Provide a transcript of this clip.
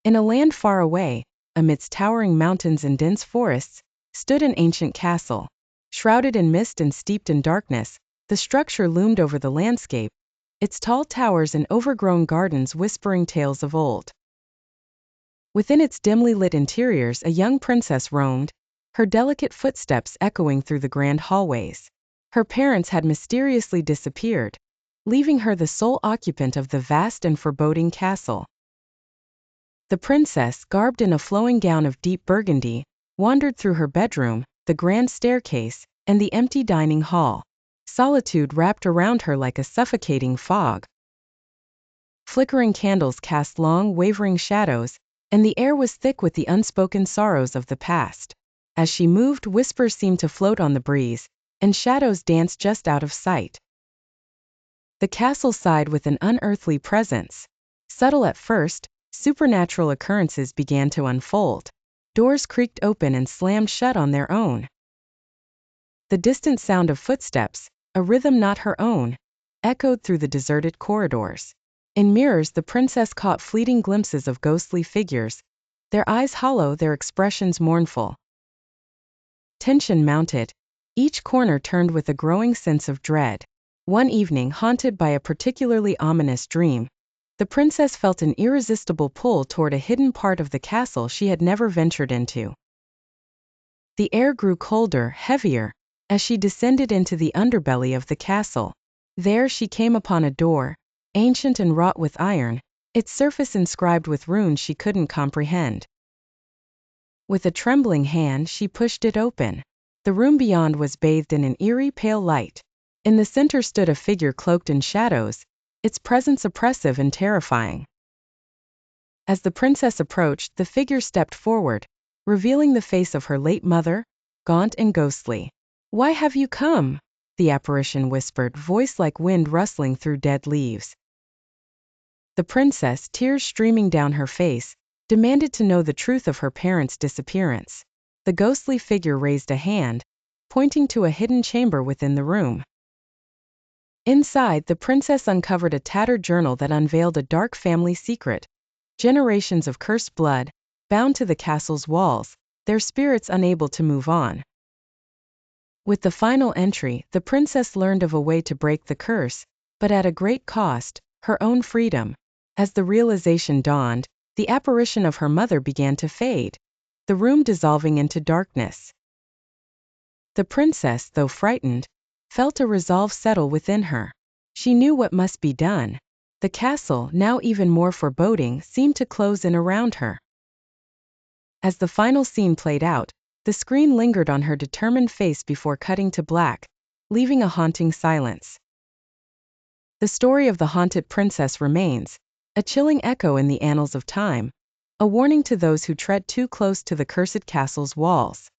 In a land far away, amidst towering mountains and dense forests, stood an ancient castle. Shrouded in mist and steeped in darkness, the structure loomed over the landscape, its tall towers and overgrown gardens whispering tales of old. Within its dimly lit interiors, a young princess roamed, her delicate footsteps echoing through the grand hallways. Her parents had mysteriously disappeared, leaving her the sole occupant of the vast and foreboding castle. The princess, garbed in a flowing gown of deep burgundy, wandered through her bedroom, the grand staircase, and the empty dining hall. Solitude wrapped around her like a suffocating fog. Flickering candles cast long, wavering shadows, and the air was thick with the unspoken sorrows of the past. As she moved, whispers seemed to float on the breeze, and shadows danced just out of sight. The castle sighed with an unearthly presence. Subtle at first, supernatural occurrences began to unfold. Doors creaked open and slammed shut on their own. The distant sound of footsteps, a rhythm not her own, echoed through the deserted corridors. In mirrors, the princess caught fleeting glimpses of ghostly figures, their eyes hollow, their expressions mournful. Tension mounted. Each corner turned with a growing sense of dread. One evening, haunted by a particularly ominous dream, the princess felt an irresistible pull toward a hidden part of the castle she had never ventured into. The air grew colder, heavier, as she descended into the underbelly of the castle. There she came upon a door, ancient and wrought with iron, its surface inscribed with runes she couldn't comprehend. With a trembling hand, she pushed it open. The room beyond was bathed in an eerie pale light. In the center stood a figure cloaked in shadows, its presence oppressive and terrifying. As the princess approached, the figure stepped forward, revealing the face of her late mother, gaunt and ghostly. "Why have you come?" the apparition whispered, voice like wind rustling through dead leaves. The princess, tears streaming down her face, demanded to know the truth of her parents' disappearance. The ghostly figure raised a hand, pointing to a hidden chamber within the room. Inside, the princess uncovered a tattered journal that unveiled a dark family secret. Generations of cursed blood, bound to the castle's walls, their spirits unable to move on. With the final entry, the princess learned of a way to break the curse, but at a great cost, her own freedom. As the realization dawned, the apparition of her mother began to fade, the room dissolving into darkness. The princess, though frightened, felt a resolve settle within her. She knew what must be done. The castle, now even more foreboding, seemed to close in around her. As the final scene played out, the screen lingered on her determined face before cutting to black, leaving a haunting silence. The story of the haunted princess remains, a chilling echo in the annals of time, a warning to those who tread too close to the cursed castle's walls.